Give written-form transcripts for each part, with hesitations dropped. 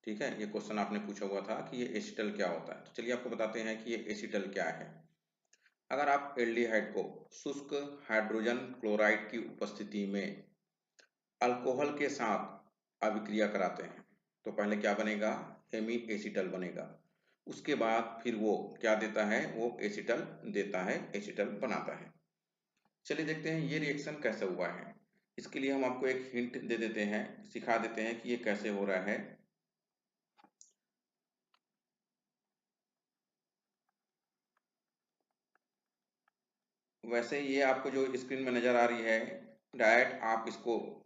ठीक है, ये क्वेश्चन आपने पूछा हुआ था कि ये एसीटल क्या होता है। तो चलिए आपको बताते हैं कि ये एसीटल क्या है। अगर आप एल्डिहाइड को शुष्क हाइड्रोजन क्लोराइड की उपस्थिति में अल्कोहल के साथ अभिक्रिया कराते हैं तो पहले क्या बनेगा, हेमी एसीटल बनेगा। उसके बाद फिर वो क्या देता है, वो एसीटल देता है, एसीटल बनाता है। चलिए देखते हैं ये रिएक्शन कैसे हुआ है। इसके लिए हम आपको एक हिंट दे देते हैं, सिखा देते हैं कि ये कैसे हो रहा है। वैसे ये आपको जो स्क्रीन में नजर आ रही है, डायरेक्ट आप इसको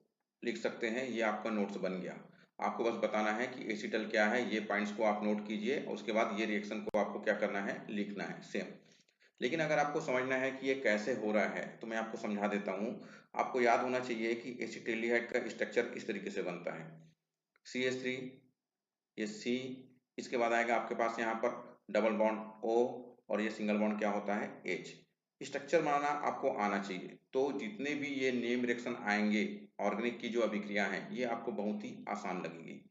लिख सकते हैं, ये आपका नोट्स बन गया। आपको बस बताना है कि एसीटल क्या है, ये पॉइंट्स को आप नोट कीजिए और उसके बाद ये रिएक्शन को आपको क्या करना है, लिखना है सेम। लेकिन अगर आपको समझना है कि ये कैसे हो रहा है तो मैं आपको समझा देता हूँ। आपको याद होना चाहिए कि एसिटिल्डिहाइड का स्ट्रक्चर किस तरीके से बनता है। CH3, ये C, इसके बाद आएगा आपके पास यहाँ पर डबल बॉन्ड O, और ये सिंगल बॉन्ड क्या होता है, H। स्ट्रक्चर बनाना आपको आना चाहिए, तो जितने भी ये नेम रिएक्शन आएंगे ऑर्गेनिक की जो अभिक्रिया है ये आपको बहुत ही आसान लगेगी।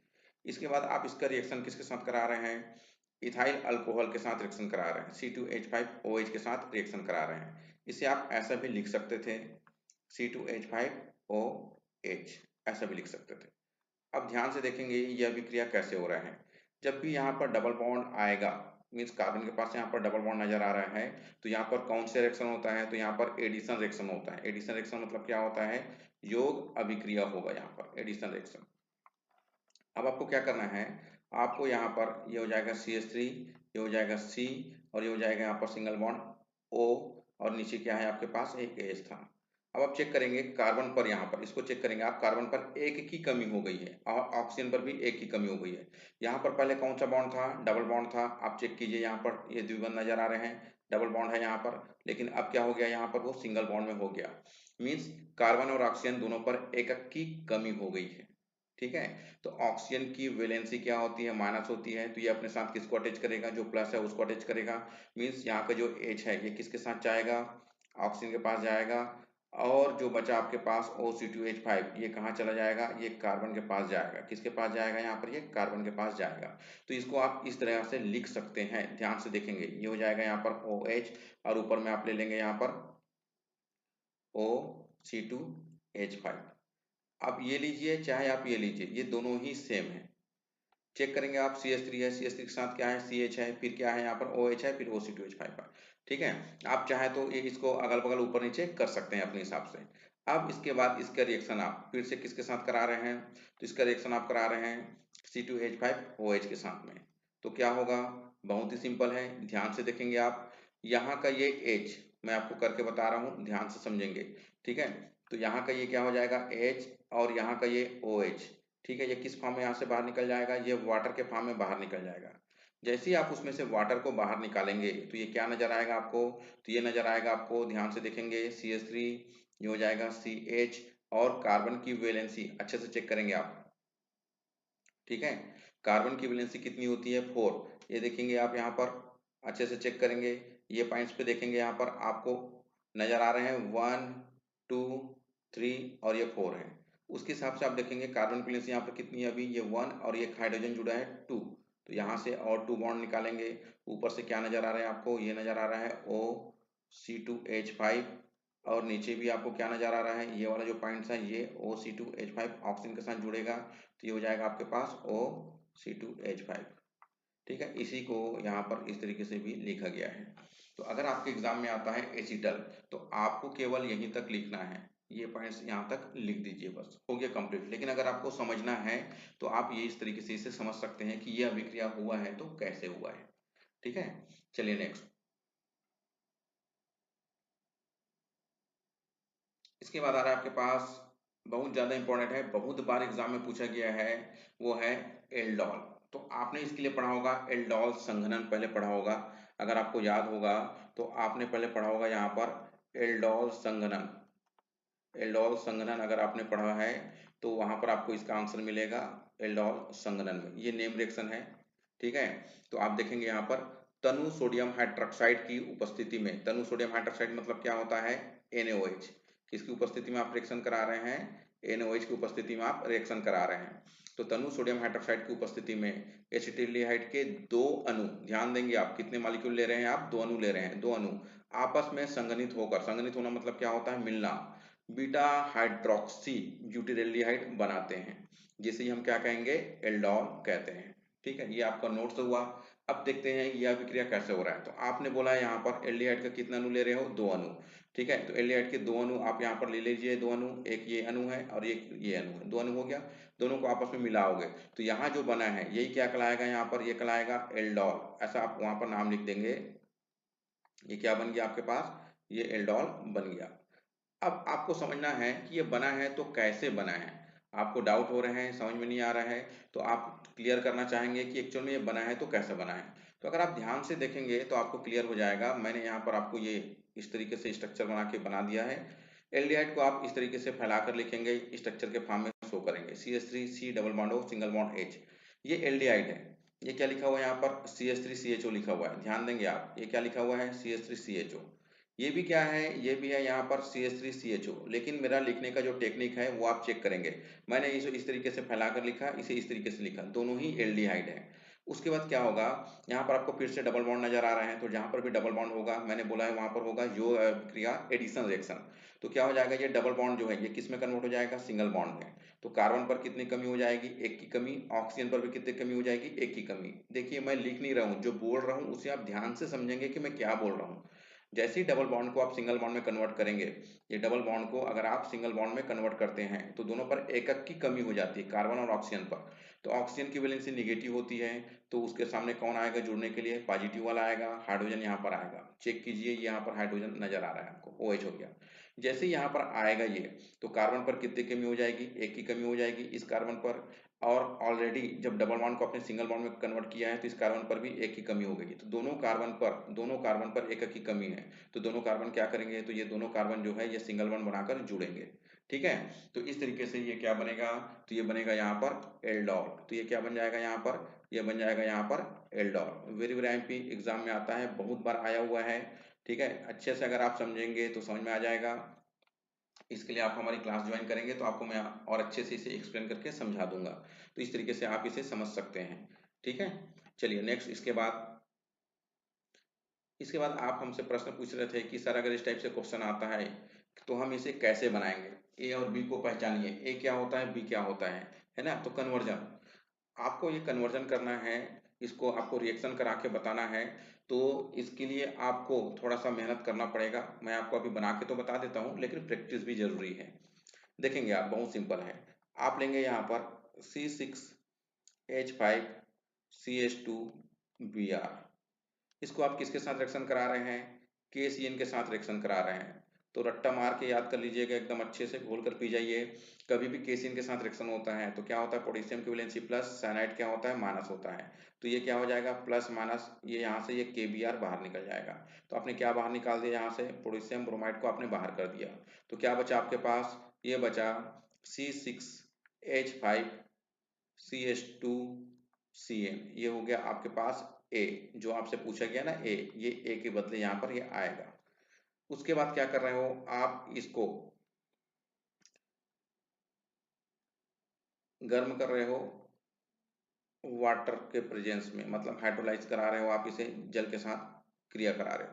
इसके बाद आप इसका रिएक्शन किसके साथ करा रहे हैं, इथाइल अल्कोहल के साथ रिएक्शन करा रहे हैं, C2H5OH के साथ रिएक्शन करा रहे हैं। इसे आप ऐसा भी लिख सकते थे, C2H5OH, ऐसा भी लिख सकते थे। अब ध्यान से देखेंगे यह अभिक्रिया कैसे हो रहा है। जब भी यहाँ पर डबल बॉन्ड आएगा, मीन्स कार्बन के पास यहाँ पर डबल बॉन्ड नजर आ रहा है, तो यहाँ पर कौन से रिएक्शन होता है, तो यहाँ पर एडिशन रिएक्शन होता है। एडिशन रिएक्शन मतलब क्या होता है, योग अभिक्रिया होगा यहाँ पर, एडिशन रिएक्शन। अब आपको क्या करना है, आपको यहाँ पर ये हो जाएगा CH3, ये हो जाएगा C, और ये हो जाएगा यहाँ पर सिंगल बॉन्ड O, और नीचे क्या है आपके पास, एक H था। अब आप चेक करेंगे कार्बन पर, यहाँ पर इसको चेक करेंगे आप, कार्बन पर एक की कमी हो गई है और ऑक्सीजन पर भी एक की कमी हो गई है। यहाँ पर पहले कौन सा बॉन्ड था, डबल बॉन्ड था। आप चेक कीजिए यहाँ पर ये द्विबंध नजर आ रहे हैं, डबल बॉन्ड है यहाँ पर, लेकिन अब क्या हो गया, यहाँ पर वो सिंगल बॉन्ड में हो गया। मीन्स कार्बन और ऑक्सीजन दोनों पर एक की कमी हो गई है। ठीक है, तो ऑक्सीजन की वैलेंसी क्या होती है, माइनस होती है, तो ये अपने साथ किसको अटैच करेगा, जो प्लस है उसको अटैच करेगा। मीन्स यहाँ का जो H है ये किसके साथ जाएगा, ऑक्सीजन के पास जाएगा। और जो बचा आपके पास O, C2H5, ये कहाँ चला जाएगा, ये कार्बन के पास जाएगा। किसके पास जाएगा, यहाँ पर ये कार्बन के पास जाएगा। तो इसको आप इस तरह से लिख सकते हैं, ध्यान से देखेंगे। ये हो जाएगा यहाँ पर OH, और ऊपर में आप ले लेंगे यहाँ पर O, C2H5। आप ये लीजिए चाहे आप ये लीजिए, ये दोनों ही सेम है। चेक करेंगे आप, CH3 है, CH3 के साथ क्या है, CH है, फिर क्या है यहाँ पर OH है, फिर O, C2H5 है। ठीक है, आप चाहे तो ये इसको अगल बगल ऊपर नीचे कर सकते हैं अपने हिसाब से। अब इसके बाद इसका रिएक्शन आप फिर से किसके साथ करा रहे हैं, तो इसका रिएक्शन आप करा रहे हैं C2H5OH के साथ में। तो क्या होगा, बहुत ही सिंपल है, ध्यान से देखेंगे आप। यहाँ का ये H मैं आपको करके बता रहा हूँ, ध्यान से समझेंगे। ठीक है, तो यहाँ का ये क्या हो जाएगा H, और यहाँ का ये OH। ठीक है, ये किस फॉर्म में यहाँ से बाहर निकल जाएगा, ये वाटर के फॉर्म में बाहर निकल जाएगा। जैसे ही आप उसमें से वाटर को बाहर निकालेंगे तो ये क्या नजर आएगा आपको, तो ये नजर आएगा आपको, ध्यान से देखेंगे, CH3, ये हो जाएगा CH, और कार्बन की वैलेंसी अच्छे से चेक करेंगे आप। ठीक है, कार्बन की वैलेंसी कितनी होती है, 4। ये देखेंगे आप यहाँ पर, अच्छे से चेक करेंगे, ये पॉइंट्स पे देखेंगे, यहाँ पर आपको नजर आ रहे हैं 1, 2, 3, और ये 4 है। उसके हिसाब से आप देखेंगे कार्बन की वैलेंसी यहाँ पर कितनी है, अभी ये 1, और ये हाइड्रोजन जुड़ा है 2। तो यहाँ से और 2 बॉन्ड निकालेंगे। ऊपर से क्या नजर आ रहा है आपको, ये नजर आ रहा है O, C2H5, और नीचे भी आपको क्या नजर आ रहा है, ये वाला जो पॉइंट्स है ये O, C2H5 ऑक्सीजन के साथ जुड़ेगा, तो ये हो जाएगा आपके पास O, C2H5। ठीक है, इसी को यहाँ पर इस तरीके से भी लिखा गया है। तो अगर आपके एग्जाम में आता है एसीटल, तो आपको केवल यहीं तक लिखना है, ये पॉइंट्स यहाँ तक लिख दीजिए, बस हो गया कंप्लीट। लेकिन अगर आपको समझना है तो आप ये इस तरीके से इसे समझ सकते हैं कि ये अभिक्रिया हुआ है तो कैसे हुआ है। ठीक है, चलिए नेक्स्ट। इसके बाद आ रहा है आपके पास, बहुत ज़्यादा इंपॉर्टेंट है, बहुत बार एग्जाम में पूछा गया है, वो है एल्डोल। तो आपने इसके लिए पढ़ा होगा एल्डोल संघनन, पहले पढ़ा होगा। अगर आपको याद होगा तो आपने पहले पढ़ा होगा यहाँ पर एल्डोल संघनन। एल्डोल संघनन अगर आपने पढ़ा है तो वहां पर आपको इसका आंसर मिलेगा एल्डोल संघनन में, ये नेम रिएक्शन है। ठीक है, तो आप देखेंगे यहाँ पर तनु सोडियम हाइड्रोक्साइड की उपस्थिति में, तनु सोडियम हाइड्रोक्साइड मतलब क्या होता है, NaOH। किसकी उपस्थिति में आप रिएक्शन करा रहे हैं, NaOH की उपस्थिति में आप रिएक्शन करा रहे हैं। तो तनु सोडियम हाइड्रोक्साइड की उपस्थिति में एसिटिल्डिहाइड के दो अणु, ध्यान देंगे आप कितने मॉलिक्यूल ले रहे हैं, आप दो अणु ले रहे हैं, दो अणु आपस में संघनित होकर, संघनित होना मतलब क्या होता है, मिलना, बीटा हाइड्रोक्सी ब्यूटिल्डिहाइड बनाते हैं, जिसे हम क्या कहेंगे, एल्डोल कहते हैं। ठीक है, ये आपका नोट्स हुआ। अब देखते हैं यह अभिक्रिया कैसे हो रहा है। तो आपने बोला है यहाँ पर एल्डिहाइड का कितना अणु ले रहे हो, दो अणु। ठीक है, तो एल्डिहाइड के दो अणु आप यहाँ पर ले लीजिए, दो अणु, एक ये अणु है और एक ये अणु है, दो अणु हो गया, दोनों को आपस में मिलाओगे तो यहाँ जो बना है यही क्या कहलाएगा, यहाँ पर ये कहलाएगा एल्डोल। ऐसा आप वहां पर नाम लिख देंगे। ये क्या बन गया आपके पास, ये एल्डोल बन गया। अब आपको समझना है कि ये बना है तो कैसे बना है। आपको डाउट हो रहे हैं, समझ में नहीं आ रहा है, तो आप क्लियर करना चाहेंगे कि एक्चुअल में ये बना है तो कैसे बना है। तो अगर आप ध्यान से देखेंगे तो आपको क्लियर हो जाएगा। मैंने यहाँ पर आपको ये इस तरीके से स्ट्रक्चर बना के बना दिया है। एल्डिहाइड को आप इस तरीके से फैलाकर लिखेंगे, स्ट्रक्चर के फॉर्म में शो करेंगे, CH3 C double bond O single bond H। ये एल्डिहाइड है। ये क्या लिखा हुआ है यहाँ पर, CH3 CHO लिखा हुआ है, ध्यान देंगे आप, ये क्या लिखा हुआ है, CH3 CHO। ये भी क्या है, ये भी है यहाँ पर CH3 CHO, लेकिन मेरा लिखने का जो टेक्निक है वो आप चेक करेंगे। मैंने इस तरीके से फैलाकर लिखा, इसे इस तरीके से लिखा, दोनों ही एल्डिहाइड है। उसके बाद क्या होगा, यहाँ पर आपको फिर से डबल बॉन्ड नजर आ रहा है, तो जहाँ पर भी डबल बॉन्ड होगा, मैंने बोला है वहां पर होगा जो क्रिया एडिशन रिएक्शन। तो क्या हो जाएगा, ये डबल बॉन्ड जो है ये किस में कन्वर्ट हो जाएगा, सिंगल बॉन्ड में। तो कार्बन पर कितनी कमी हो जाएगी, एक की कमी, ऑक्सीजन पर भी कितनी कमी हो जाएगी, एक की कमी। देखिए मैं लिख नहीं रहा हूँ, जो बोल रहा हूँ उसे आप ध्यान से समझेंगे कि मैं क्या बोल रहा हूँ। जैसे ही डबल बॉन्ड को आप सिंगल बॉन्ड में कन्वर्ट करेंगे, ये डबल बॉन्ड को अगर आप सिंगल बॉन्ड में कन्वर्ट करते हैं तो दोनों पर एकक की कमी हो जाती है, कार्बन और ऑक्सीजन पर। तो ऑक्सीजन की वैलेंसी निगेटिव होती है, तो उसके सामने कौन आएगा जुड़ने के लिए, पॉजिटिव वाला आएगा, हाइड्रोजन यहाँ पर आएगा। चेक कीजिए, यहाँ पर हाइड्रोजन नजर आ रहा है आपको, OH हो गया। जैसे ही यहाँ पर आएगा ये, तो कार्बन पर कितनी कमी हो जाएगी, एक की कमी हो जाएगी इस कार्बन पर। और ऑलरेडी जब डबल बॉन्ड को अपने सिंगल बॉन्ड में कन्वर्ट किया है तो इस कार्बन पर भी एक की कमी हो गई। तो दोनों कार्बन पर एक की कमी है, तो दोनों कार्बन क्या करेंगे, तो ये दोनों कार्बन जो है ये सिंगल बॉन्ड बनाकर जुड़ेंगे। ठीक है, तो इस तरीके से ये क्या बनेगा, तो ये बनेगा यहाँ पर एल्डोल। तो ये क्या बन जाएगा यहाँ पर, ये बन जाएगा यहाँ पर aldol. Very very MP exam में आता है, बहुत बार आया हुआ है। ठीक है, अच्छे से अगर आप समझेंगे तो समझ में आ जाएगा। इसके लिए आप हमारी क्लास ज्वाइन करेंगे तो आपको मैं और अच्छे से इसे एक्सप्लेन करके समझा दूंगा। तो इस तरीके से आप इसे समझ सकते हैं। ठीक है, चलिए नेक्स्ट। इसके बाद आप हमसे प्रश्न पूछ रहे थे कि सर अगर इस टाइप से क्वेश्चन आता है तो हम इसे कैसे बनाएंगे, ए और बी को पहचानिए, ए क्या होता है, बी क्या होता है ना। तो कन्वर्जन, आपको ये कन्वर्जन करना है, इसको आपको रिएक्शन करा के बताना है। तो इसके लिए आपको थोड़ा सा मेहनत करना पड़ेगा। मैं आपको अभी बना के तो बता देता हूँ, लेकिन प्रैक्टिस भी जरूरी है। देखेंगे आप, बहुत सिंपल है। आप लेंगे यहाँ पर C6H5CH2Br। इसको आप किसके साथ रिएक्शन करा रहे हैं, KCN के साथ रिएक्शन करा रहे हैं। तो रट्टा मार के याद कर लीजिएगा, एकदम अच्छे से घोल कर पी जाइए। कभी भी KCN के साथ रिएक्शन होता है तो क्या होता है, पोटेशियम की वैलेंसी प्लस, साइनाइड क्या होता है, माइनस होता है। तो ये क्या हो जाएगा, प्लस माइनस, ये यहाँ से ये KBr बाहर निकल जाएगा। तो आपने क्या बाहर निकाल दिया, यहाँ से पोटेशियम ब्रोमाइड को आपने बाहर कर दिया। तो क्या बचा आपके पास, ये बचा C6H5CH2Cn। ये हो गया आपके पास ए, जो आपसे पूछा गया ना ए, ये ए के बदले यहाँ पर ये आएगा। उसके बाद क्या कर रहे हो, आप इसको गर्म कर रहे हो वाटर के प्रेजेंस में, मतलब हाइड्रोलाइज करा रहे हो आप इसे, जल के साथ क्रिया करा रहे हो।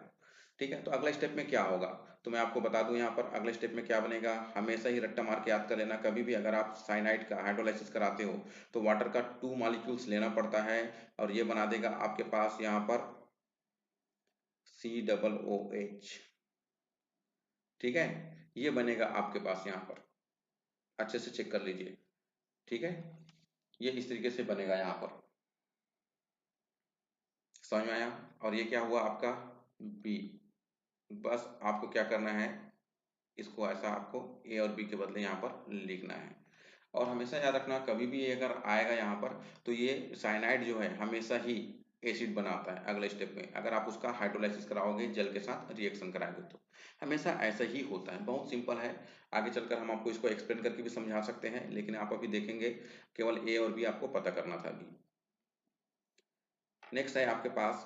ठीक है, तो अगला स्टेप में क्या होगा, तो मैं आपको बता दूं यहाँ पर अगले स्टेप में क्या बनेगा। हमेशा ही रट्टा मार के याद कर लेना, कभी भी अगर आप साइनाइड का हाइड्रोलाइसिस कराते हो तो वाटर का 2 मॉलिक्यूल्स लेना पड़ता है, और ये बना देगा आपके पास यहाँ पर COOH। ठीक है, ये बनेगा आपके पास यहाँ पर, अच्छे से चेक कर लीजिए। ठीक है, ये इस तरीके से बनेगा यहाँ पर, समझ में आया। और ये क्या हुआ आपका बी। बस आपको क्या करना है, इसको ऐसा आपको ए और बी के बदले यहाँ पर लिखना है। और हमेशा याद रखना, कभी भी ये अगर आएगा यहाँ पर तो ये साइनाइड जो है हमेशा ही एसिड बनाता है अगले स्टेप में, अगर आप उसका हाइड्रोलाइसिस कराओगे, जल के साथ रिएक्शन कराओगे तो हमेशा ऐसा ही होता है। बहुत सिंपल है, आगे चलकर हम आपको इसको एक्सप्लेन करके भी समझा सकते हैं, लेकिन आप अभी देखेंगे केवल ए और बी आपको पता करना था अभी। नेक्स्ट है आपके पास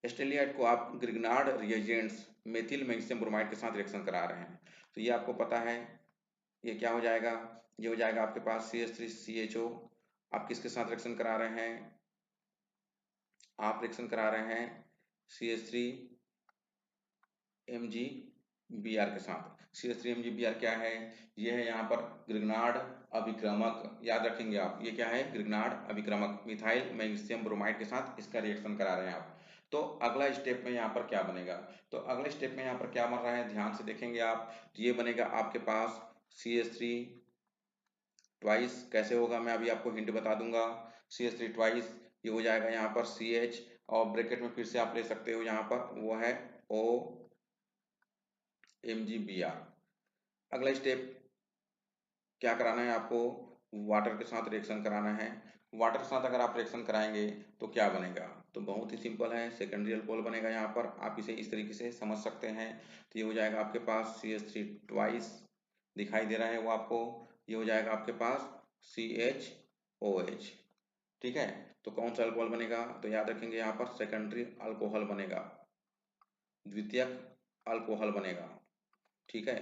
एस्टेलियाइड को आप Grignard reagents methyl magnesium bromide के साथ रिएक्शन करा रहे हैं। तो ये आपको पता है, ये क्या हो जाएगा, ये हो जाएगा आपके पास CH3CHO। आप किसके साथ रिएक्शन करा रहे हैं, आप रिएक्शन करा रहे हैं CH3MgBr के साथ। CH3MgBr क्या है, ये है यहाँ पर ग्रिग्नार्ड अभिक्रमक, याद रखेंगे आप, ये क्या है, ग्रिग्नार्ड अभिक्रमक, मिथाइल मैग्नीशियम ब्रोमाइड के साथ इसका रिएक्शन करा रहे हैं आप। तो अगला स्टेप में यहाँ पर क्या बनेगा, तो अगले स्टेप में यहाँ पर क्या बन रहा है, ध्यान से देखेंगे आप, तो ये बनेगा आपके पास CH3 ट्वाइस, कैसे होगा मैं अभी आपको हिंट बता दूंगा। CH3 ट्वाइस, ये हो जाएगा यहाँ पर CH, और ब्रैकेट में फिर से आप ले सकते हो यहाँ पर, वो है OMgBr। अगला स्टेप क्या कराना है आपको, वाटर के साथ रिएक्शन कराना है। वाटर के साथ अगर आप रिएक्शन कराएंगे तो क्या बनेगा, तो बहुत ही सिंपल है, सेकेंडरी अल्कोहल बनेगा। यहाँ पर आप इसे इस तरीके से समझ सकते हैं, तो ये हो जाएगा आपके पास CH3 ट्वाइस, दिखाई दे रहा है वो आपको, ये हो जाएगा आपके पास CHOH। ठीक है, तो कौन सा अल्कोहल बनेगा, तो याद रखेंगे यहाँ पर सेकेंडरी अल्कोहल बनेगा, द्वितीयक अल्कोहल बनेगा। ठीक है,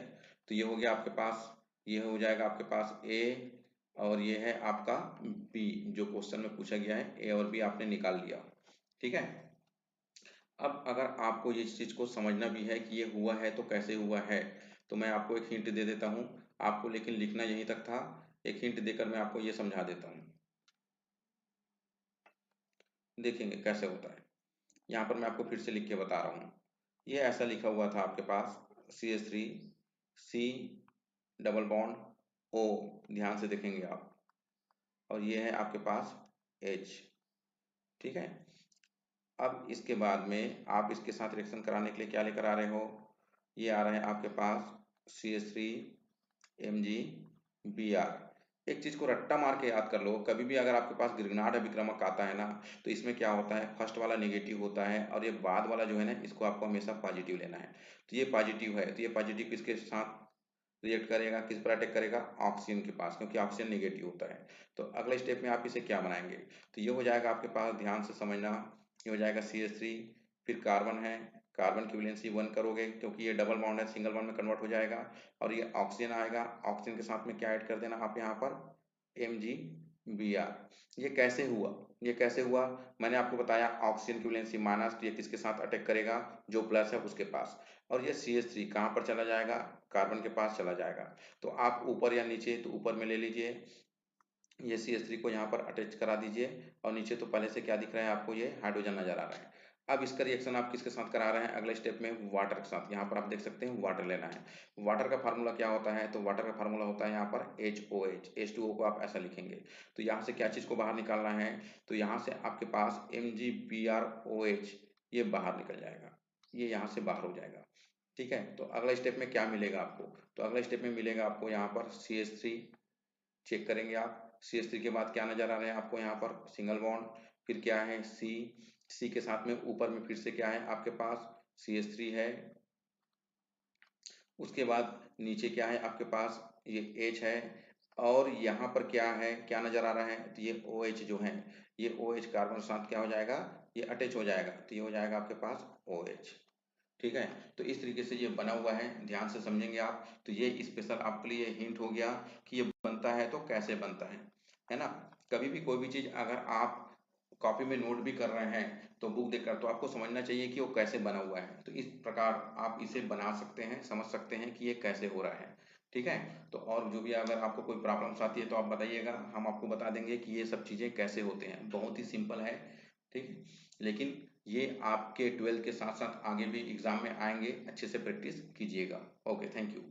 तो ये हो गया आपके पास, ये हो जाएगा आपके पास A, और ये है आपका B, जो क्वेश्चन में पूछा गया है A और B आपने निकाल लिया। ठीक है, अब अगर आपको ये चीज को समझना भी है कि ये हुआ है तो कैसे हुआ है, तो मैं आपको एक हिंट दे देता हूँ आपको, लेकिन लिखना यहीं तक था, एक हिंट देकर मैं आपको ये समझा देता हूँ, देखेंगे कैसे होता है। यहाँ पर मैं आपको फिर से लिख के बता रहा हूँ, ये ऐसा लिखा हुआ था आपके पास CH3 C double bond O, ध्यान से देखेंगे आप, और ये है आपके पास H। ठीक है, अब इसके बाद में आप इसके साथ रिएक्शन कराने के लिए क्या लेकर आ रहे हो, ये आ रहा है आपके पास CH3MgBr। एक चीज को रट्टा मार के याद कर लो, कभी भी अगर आपके पास ग्रिग्नार्ड अभिक्रमक आता है ना, तो इसमें क्या होता है, फर्स्ट वाला नेगेटिव होता है, और ये बाद वाला जो है ना, इसको आपको हमेशा पॉजिटिव लेना है। तो ये पॉजिटिव है, तो ये पॉजिटिव किसके साथ रिएक्ट करेगा, किस पर अटैक करेगा, ऑक्सीजन के पास, क्योंकि ऑक्सीजन नेगेटिव होता है। तो अगले स्टेप में आप इसे क्या बनाएंगे, तो ये हो जाएगा आपके पास, ध्यान से समझना, ये हो जाएगा CH3, फिर कार्बन है, कार्बन की वैलेंसी 1 करोगे क्योंकि ये डबल बॉन्ड है, सिंगल बॉन्ड में कन्वर्ट हो जाएगा, और ये ऑक्सीजन आएगा, ऑक्सीजन के साथ में क्या ऐड कर देना आप यहाँ पर, MgBr। ये कैसे हुआ, ये कैसे हुआ, मैंने आपको बताया ऑक्सीजन की वैलेंसी माइनस, तो ये किसके साथ अटैक करेगा, जो प्लस है उसके पास, और ये CH3 कहाँ पर चला जाएगा, कार्बन के पास चला जाएगा। तो आप ऊपर या नीचे, तो ऊपर में ले लीजिए, ये CH3 को यहाँ पर अटैच करा दीजिए, और नीचे तो पहले से क्या दिख रहा है आपको, ये हाइड्रोजन नजर आ रहा है। अब इसका रिएक्शन आप किसके साथ करा रहे हैं, अगले स्टेप में वाटर के साथ, यहाँ पर आप देख सकते हैं वाटर लेना है। वाटर का फार्मूला क्या होता है, तो वाटर का फार्मूला होता है यहाँ पर HOH, H2O को आप ऐसा लिखेंगे। तो यहाँ से क्या चीज को बाहर निकालना है, तो यहाँ से आपके पास MgBrOH, ये बाहर निकल जाएगा, ये यहाँ से बाहर हो जाएगा। ठीक है, तो अगला स्टेप में क्या मिलेगा आपको, तो अगला स्टेप में मिलेगा आपको यहाँ पर CH3, चेक करेंगे आप, CH3 के बाद क्या नजर आ रहा है आपको यहाँ पर, सिंगल बॉन्ड, फिर क्या है C के साथ में ऊपर में फिर से क्या है आपके पास, CH3 है, उसके बाद नीचे क्या है आपके पास, ये H है, और यहाँ पर क्या है, क्या नजर आ रहा है, तो ये OH जो है, ये OH कार्बन के साथ क्या हो जाएगा, ये अटैच हो जाएगा, तो ये हो जाएगा आपके पास OH। ठीक है, तो इस तरीके से ये बना हुआ है, ध्यान से समझेंगे आप, तो ये स्पेशल आपके लिए हिंट हो गया कि ये बनता है तो कैसे बनता है ना। कभी भी कोई भी चीज अगर आप कॉपी में नोट भी कर रहे हैं, तो बुक देखकर तो आपको समझना चाहिए कि वो कैसे बना हुआ है, तो इस प्रकार आप इसे बना सकते हैं, समझ सकते हैं कि ये कैसे हो रहा है। ठीक है, तो और जो भी अगर आपको कोई प्रॉब्लम्स आती है तो आप बताइएगा, हम आपको बता देंगे कि ये सब चीजें कैसे होते हैं, बहुत ही सिंपल है। ठीक है, लेकिन ये आपके 12th के साथ साथ आगे भी एग्जाम में आएंगे, अच्छे से प्रैक्टिस कीजिएगा। Okay, thank you.